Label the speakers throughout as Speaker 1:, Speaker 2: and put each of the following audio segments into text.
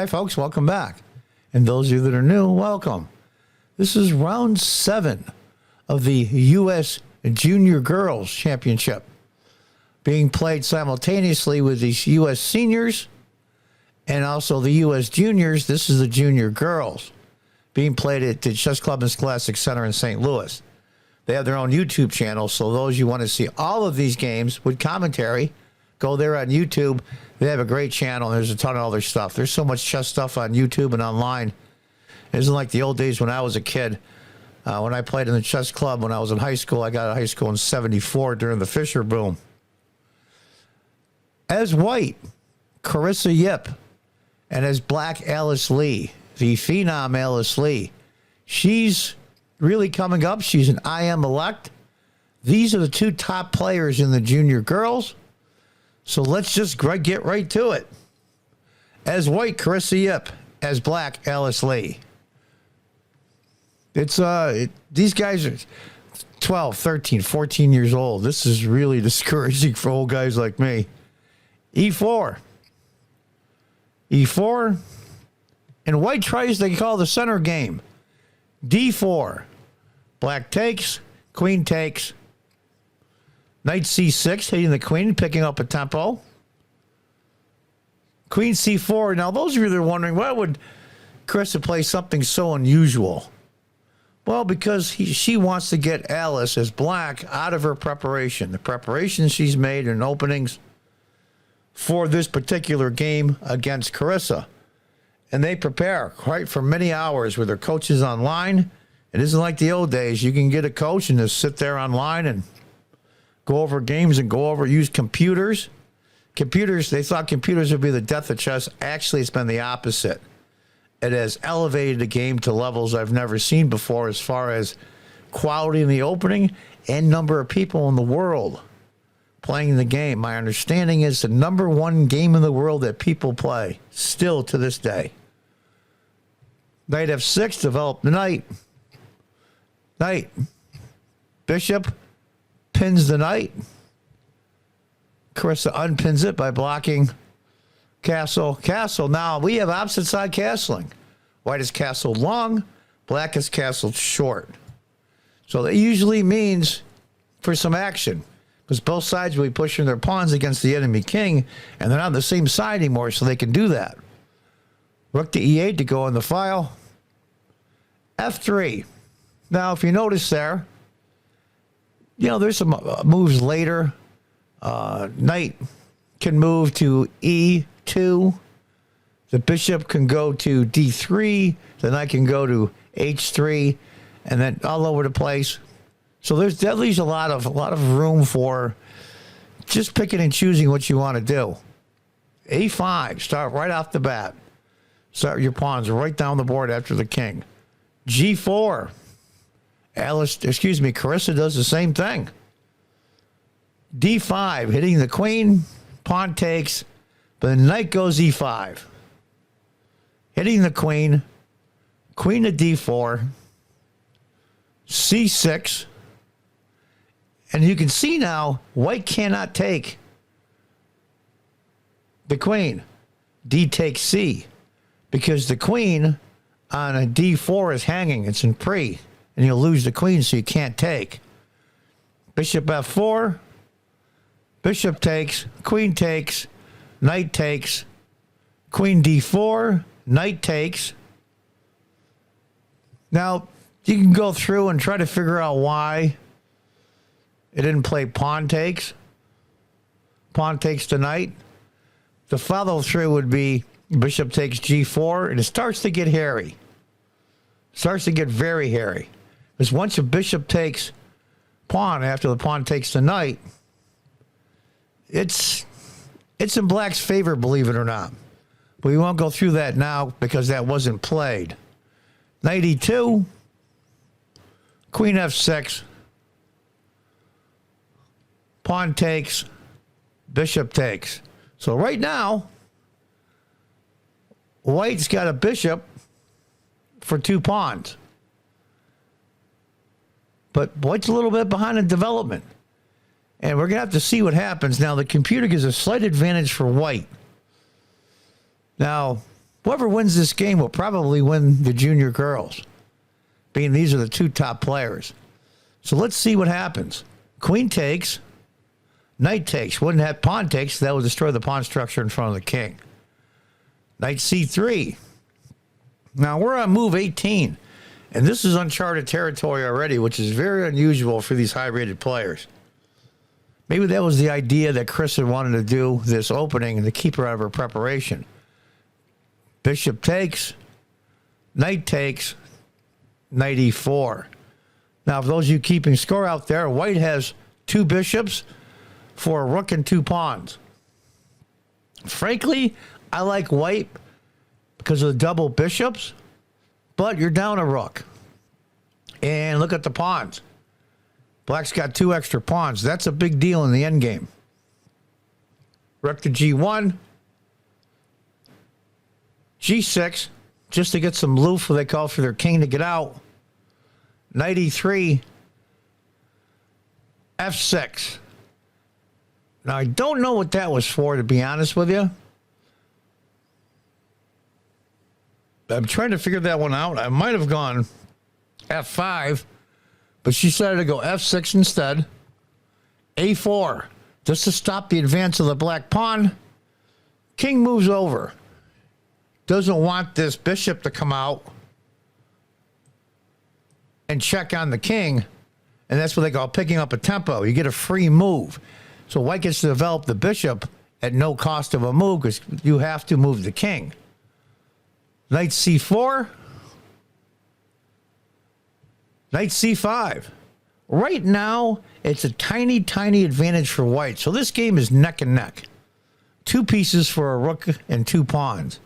Speaker 1: Hi, folks. Welcome back. And those of you that are new, welcome. This is round 7 of the U.S. Junior Girls Championship being played simultaneously with the U.S. Seniors and also the U.S. Juniors. This is the Junior Girls being played at the Chess Club and Scholastic Center in St. Louis. They have their own YouTube channel, so those you want to see all of these games with commentary, go there on YouTube. They have a great channel. There's a ton of other stuff. There's so much chess stuff on YouTube and online. It isn't like the old days when I was a kid. When I played in the chess club when I was in high school, I got out of high school in '74 during the Fisher boom. As white, Carissa Yip, and as black, Alice Lee, the phenom Alice Lee. She's really coming up. She's an IM elect. These are the 2 top players in the junior girls. So let's just get right to it. As white, Carissa Yip. As black, Alice Lee. These guys are 12, 13, 14 years old. This is really discouraging for old guys like me. E4. E4. And white tries, they call the center game. D4. Black takes. Queen takes. Knight C6, hitting the queen, picking up a tempo. Queen C4. Now, those of you that are wondering, why would Carissa play something so unusual? Well, because she wants to get Alice as black out of her preparation. The preparation she's made in openings for this particular game against Carissa. And they prepare, right, for many hours with their coaches online. It isn't like the old days. You can get a coach and just sit there online and go over games and use computers. Computers, they thought computers would be the death of chess. Actually, it's been the opposite. It has elevated the game to levels I've never seen before as far as quality in the opening and number of people in the world playing the game. My understanding is the number 1 game in the world that people play still to this day. Knight F6, develop the knight. Knight. Bishop pins the knight. Carissa unpins it by blocking castle. Castle. Now we have opposite side castling. White is castled long. Black is castled short. So that usually means for some action, because both sides will be pushing their pawns against the enemy king, and they're not on the same side anymore, so they can do that. Rook to E8 to go in the file. F3. Now, if you notice there, there's some moves later. Knight can move to E2. The bishop can go to D3. The knight can go to H3, and then all over the place. So that leaves a lot of room for just picking and choosing what you want to do. A5, start right off the bat. Start your pawns right down the board after the king. G4. Carissa does the same thing. D5, hitting the queen, pawn takes, but the knight goes E5. Hitting the queen, queen to D4, C6, and you can see now, white cannot take the queen. D takes C, because the queen on a D4 is hanging, it's in pre, and you'll lose the queen, so you can't take. Bishop F4, bishop takes, queen takes, knight takes, queen D4, knight takes. Now, you can go through and try to figure out why it didn't play pawn takes. Pawn takes the knight. The follow through would be bishop takes G4, and it starts to get hairy. Starts to get very hairy. Because once a bishop takes pawn after the pawn takes the knight, it's in black's favor, believe it or not. But we won't go through that now because that wasn't played. Knight E2, queen F6, pawn takes, bishop takes. So right now, white's got a bishop for 2 pawns. But white's a little bit behind in development. And we're going to have to see what happens. Now, the computer gives a slight advantage for white. Now, Whoever wins this game will probably win the junior girls, being these are the two top players. So let's see what happens. Queen takes, knight takes. Wouldn't have pawn takes. That would destroy the pawn structure in front of the king. Knight c3. Now we're on move 18, and this is uncharted territory already, which is very unusual for these high-rated players. Maybe that was the idea that Chris had wanted to do this opening and to keep her out of her preparation. Bishop takes, knight takes, knight e4. Now, for those of you keeping score out there, white has 2 bishops for a rook and 2 pawns. Frankly, I like white because of the double bishops, but you're down a rook. And look at the pawns. Black's got 2 extra pawns. That's a big deal in the endgame. Rook to g1. g6, just to get some loof, they call for their king to get out. Knight e3. f6. Now, I don't know what that was for, to be honest with you. I'm trying to figure that one out. I might have gone f5, but she decided to go f6 instead. a4, just to stop the advance of the black pawn. King moves over. Doesn't want this bishop to come out and check on the king, and that's what they call picking up a tempo. You get a free move. So white gets to develop the bishop at no cost of a move because you have to move the king. Knight c4. Knight c5. Right now, it's a tiny, tiny advantage for white. So this game is neck and neck. 2 pieces for a rook and 2 pawns.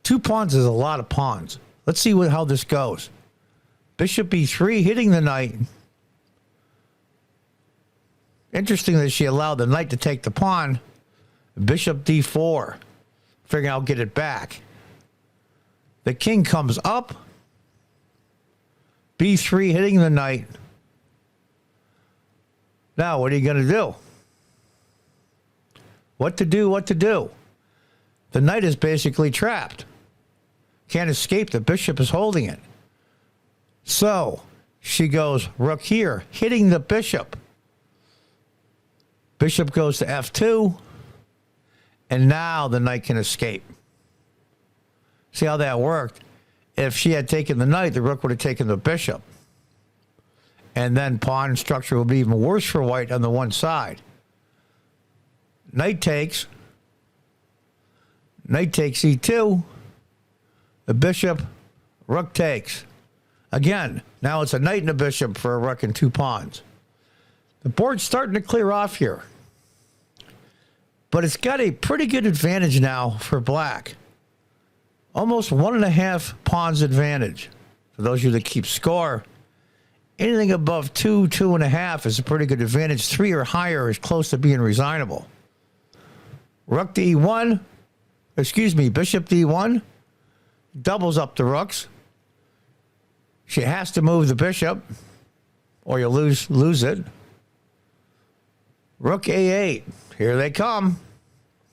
Speaker 1: 2 pawns is a lot of pawns. Let's see how this goes. Bishop e3, hitting the knight. Interesting that she allowed the knight to take the pawn. Bishop d4. Figuring I'll get it back. The king comes up. b3, hitting the knight. Now, what are you going to do? What to do, what to do? The knight is basically trapped. Can't escape. The bishop is holding it. So, she goes rook here, hitting the bishop. Bishop goes to f2. And now the knight can escape. See how that worked? If she had taken the knight, the rook would have taken the bishop. And then pawn structure will be even worse for white on the one side. Knight takes. Knight takes e2. The bishop, rook takes. Again, now it's a knight and a bishop for a rook and 2 pawns. The board's starting to clear off here. But it's got a pretty good advantage now for black. Almost 1.5 pawns advantage. For those of you that keep score, anything above 2, 2.5 is a pretty good advantage. 3 or higher is close to being resignable. Rook to e1. Excuse me, bishop to e1. Doubles up the rooks. She has to move the bishop, or you lose it. Rook a8. Here they come.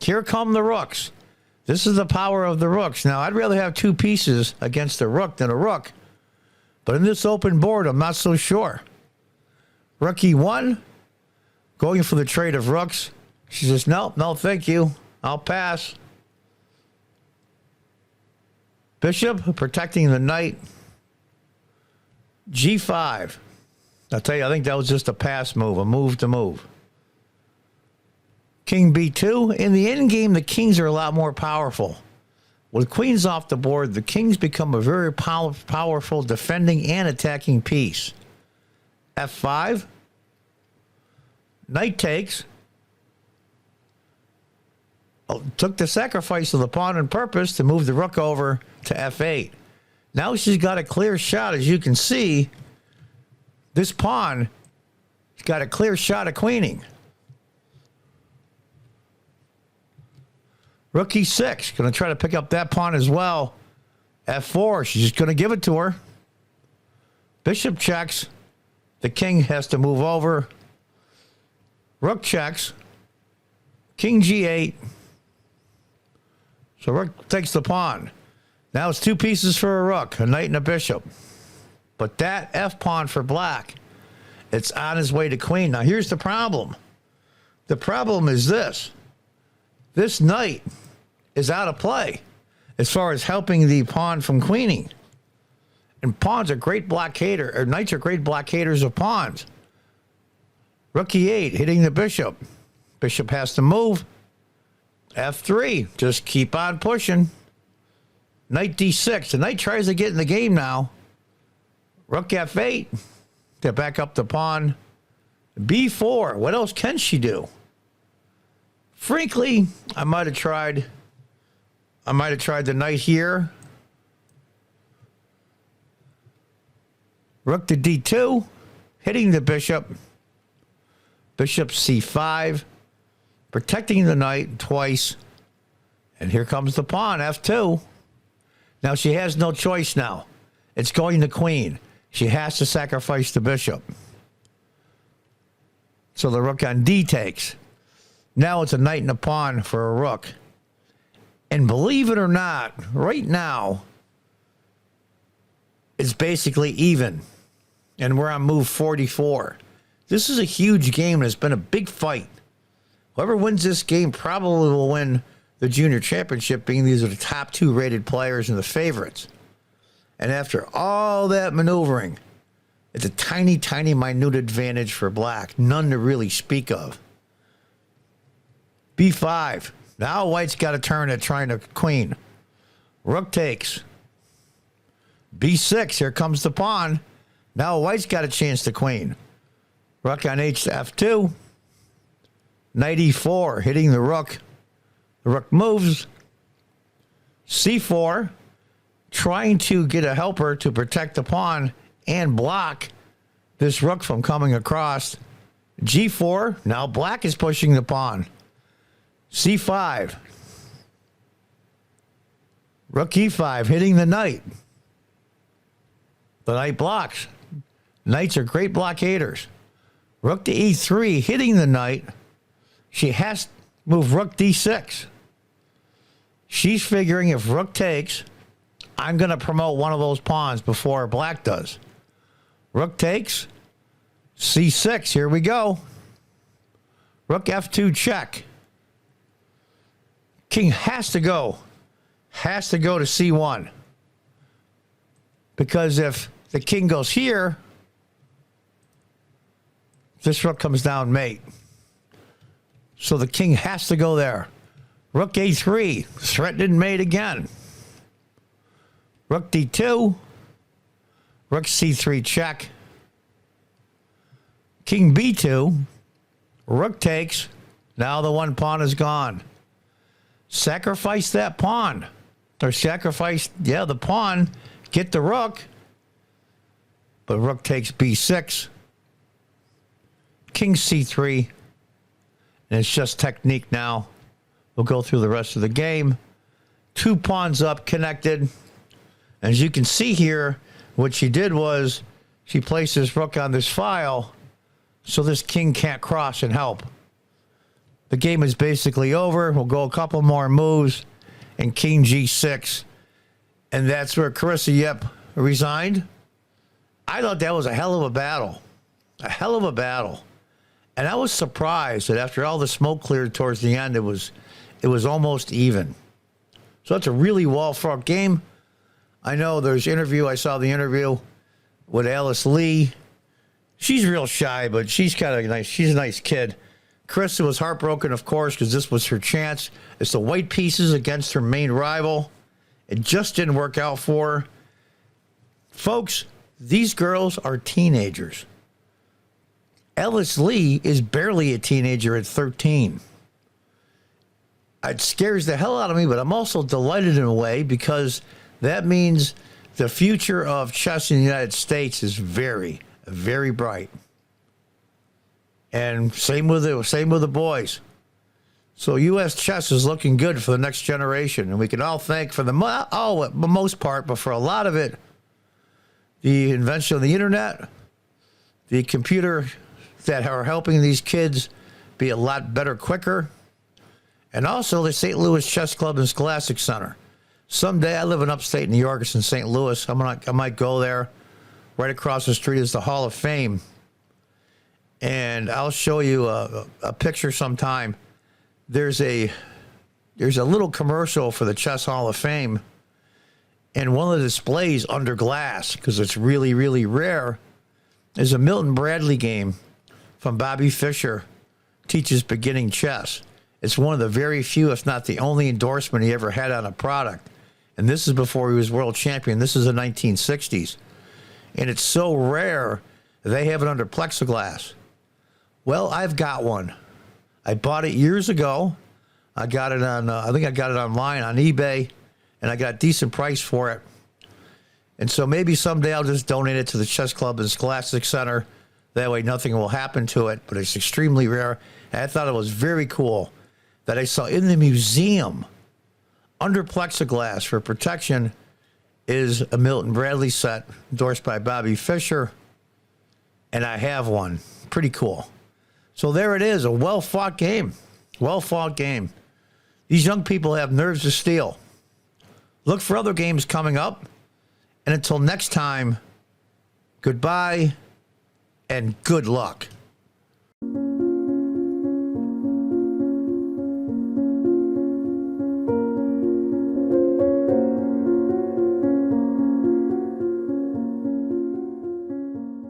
Speaker 1: Here come the rooks. This is the power of the rooks. Now, I'd rather have 2 pieces against a rook than a rook. But in this open board, I'm not so sure. Rook e1. Going for the trade of rooks. She says, no, thank you. I'll pass. Bishop protecting the knight. g5. I'll tell you, I think that was just a pass move, a move to move. King b2. In the end game, the kings are a lot more powerful. With queens off the board, the kings become a very powerful defending and attacking piece. f5. Knight takes. Took the sacrifice of the pawn on purpose to move the rook over to f8. Now she's got a clear shot. As you can see, this pawn has got a clear shot at queening. Rook e6. Going to try to pick up that pawn as well. f4. She's just going to give it to her. Bishop checks. The king has to move over. Rook checks. King g8. So rook takes the pawn. Now it's 2 pieces for a rook, a knight and a bishop. But that F pawn for black, it's on his way to queen. Now here's the problem. The problem is this. This knight is out of play as far as helping the pawn from queening. And pawns are great blockader, or knights are great blockaders of pawns. Rook E8, hitting the bishop. Bishop has to move. F3, just keep on pushing. Knight D6, the knight tries to get in the game now. Rook F8 to back up the pawn. B4, what else can she do? Frankly, I might have tried the knight here. Rook to D2, hitting the bishop. Bishop C5, protecting the knight twice. And here comes the pawn, F2. Now she has no choice now. It's going to queen. She has to sacrifice the bishop. So the rook on D takes. Now it's a knight and a pawn for a rook. And believe it or not, right now, it's basically even. And we're on move 44. This is a huge game, and it's been a big fight. Whoever wins this game probably will win the junior championship, being these are the top 2 rated players and the favorites. And after all that maneuvering, it's a tiny, tiny, minute advantage for black. None to really speak of. B5. Now white's got a turn at trying to queen. Rook takes. B6. Here comes the pawn. Now white's got a chance to queen. Rook on H to F2. Knight E4, hitting the rook. The rook moves. C4, trying to get a helper to protect the pawn and block this rook from coming across. G4, now black is pushing the pawn. C5. Rook E5, hitting the knight. The knight blocks. Knights are great blockaders. Rook to E3, hitting the knight. She has to move rook D6. She's figuring if rook takes, I'm going to promote one of those pawns before black does. Rook takes. C6, here we go. Rook F2 check. King has to go. Has to go to C1. Because if the king goes here, this rook comes down mate. So the king has to go there. Rook A3, threatened mate again. Rook D2. Rook C3 check. King B2. Rook takes. Now the one pawn is gone. Sacrifice that pawn. Or sacrifice, the pawn. Get the rook. But rook takes B6. King C3. And it's just technique now. We'll go through the rest of the game. 2 pawns up, connected. As you can see here, what she did was she placed this rook on this file so this king can't cross and help. The game is basically over. We'll go a couple more moves and king G6. And that's where Carissa Yip resigned. I thought that was a hell of a battle. A hell of a battle. And I was surprised that after all the smoke cleared towards the end, it was almost even. So it's a really well-fought game. I know there's interview. I saw the interview with Alice Lee. She's real shy, but she's a nice kid. Carissa was heartbroken, of course, because this was her chance. It's the white pieces against her main rival. It just didn't work out for her. Folks, these girls are teenagers. Alice Lee is barely a teenager at 13. It scares the hell out of me, but I'm also delighted in a way because that means the future of chess in the United States is very, very bright. And same with the boys. So U.S. chess is looking good for the next generation, and we can all thank for the most part, but for a lot of it, the invention of the internet, the computer that are helping these kids be a lot better, quicker, And also the St. Louis Chess Club and Scholastic Center. Someday, I live in upstate New York. It's in St. Louis. I might go there. Right across the street is the Hall of Fame. And I'll show you a picture sometime. There's a little commercial for the Chess Hall of Fame. And one of the displays under glass, because it's really, really rare, is a Milton Bradley game from Bobby Fischer, Teaches Beginning Chess. It's one of the very few, if not the only endorsement he ever had on a product. And this is before he was world champion. This is the 1960s. And it's so rare, they have it under plexiglass. Well, I've got one. I bought it years ago. I got it on, I think I got it online on eBay, and I got a decent price for it. And so maybe someday I'll just donate it to the Chess Club and Scholastic Center. That way nothing will happen to it, but it's extremely rare. And I thought it was very cool that I saw in the museum, under plexiglass for protection, is a Milton Bradley set endorsed by Bobby Fischer, and I have one. Pretty cool. So there it is, a well-fought game. Well-fought game. These young people have nerves of steel. Look for other games coming up. And until next time, goodbye and good luck.